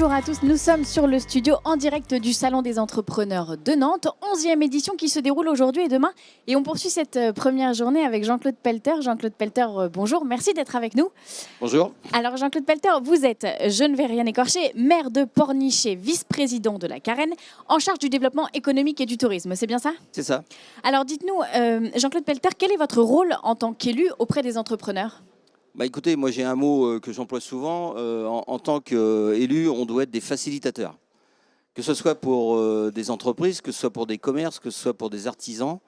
Bonjour à tous, nous sommes sur le studio en direct du Salon des entrepreneurs de Nantes, 11e édition qui se déroule aujourd'hui et demain. Et on poursuit cette première journée avec Jean-Claude Pelter. Jean-Claude Pelter, bonjour, merci d'être avec nous. Bonjour. Alors Jean-Claude Pelter, vous êtes, je ne vais rien écorcher, maire de Pornichet, vice-président de la Carène, en charge du développement économique et du tourisme, c'est bien ça? C'est ça. Alors dites-nous, Jean-Claude Pelter, quel est votre rôle en tant qu'élu auprès des entrepreneurs? Écoutez, moi j'ai un mot que j'emploie souvent. En tant qu'élu, on doit être des facilitateurs. Que ce soit pour des entreprises, que ce soit pour des commerces, que ce soit pour des artisans.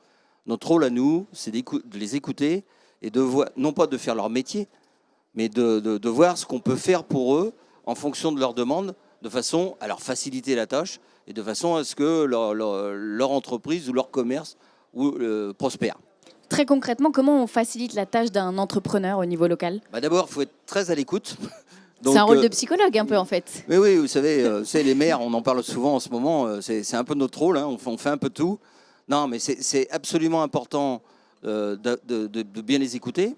Notre rôle à nous, c'est de les écouter et de voir, non pas de faire leur métier, mais de voir ce qu'on peut faire pour eux en fonction de leurs demandes, de façon à leur faciliter la tâche et de façon à ce que leur entreprise ou leur commerce prospère. Très concrètement, comment on facilite la tâche d'un entrepreneur au niveau local? D'abord, il faut être très à l'écoute. C'est un rôle de psychologue un peu en fait. Mais oui, vous savez, les maires, on en parle souvent en ce moment, c'est un peu notre rôle, hein, on fait un peu tout. Non, mais c'est absolument important de bien les écouter,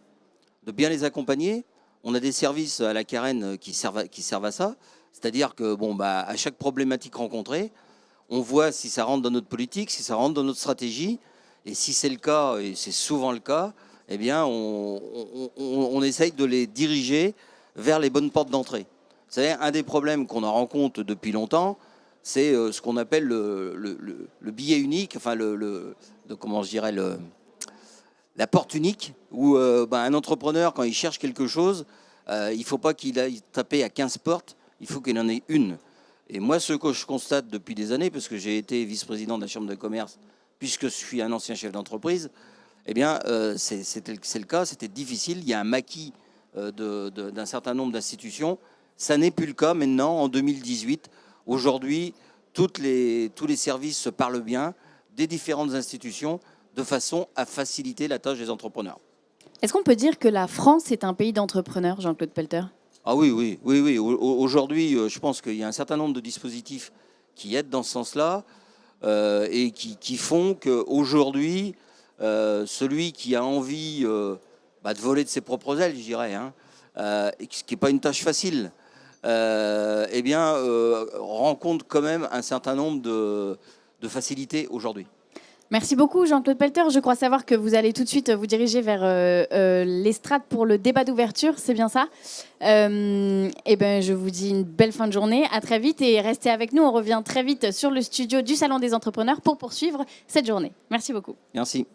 de bien les accompagner. On a des services à la Carène qui servent à ça. C'est-à-dire que à chaque problématique rencontrée, on voit si ça rentre dans notre politique, si ça rentre dans notre stratégie. Et si c'est le cas, et c'est souvent le cas, eh bien, on essaye de les diriger vers les bonnes portes d'entrée. Vous savez, un des problèmes qu'on en rencontre depuis longtemps, c'est ce qu'on appelle le billet unique, enfin, la porte unique, où un entrepreneur, quand il cherche quelque chose, il ne faut pas qu'il aille taper à 15 portes, il faut qu'il en ait une. Et moi, ce que je constate depuis des années, parce que j'ai été vice-président de la Chambre de commerce, puisque je suis un ancien chef d'entreprise, eh bien, c'est le cas, c'était difficile. Il y a un maquis d'un certain nombre d'institutions. Ça n'est plus le cas maintenant, en 2018. Aujourd'hui, tous les services se parlent bien des différentes institutions de façon à faciliter la tâche des entrepreneurs. Est-ce qu'on peut dire que la France est un pays d'entrepreneurs, Jean-Claude Pelter? Ah oui. Aujourd'hui, je pense qu'il y a un certain nombre de dispositifs qui aident dans ce sens-là. Et qui font qu'aujourd'hui, celui qui a envie de voler de ses propres ailes, je dirais, hein, ce qui n'est pas une tâche facile, rencontre quand même un certain nombre de facilités aujourd'hui. Merci beaucoup Jean-Claude Pelter. Je crois savoir que vous allez tout de suite vous diriger vers l'estrade pour le débat d'ouverture, c'est bien ça? Je vous dis une belle fin de journée, à très vite et restez avec nous. On revient très vite sur le studio du Salon des entrepreneurs pour poursuivre cette journée. Merci beaucoup. Merci.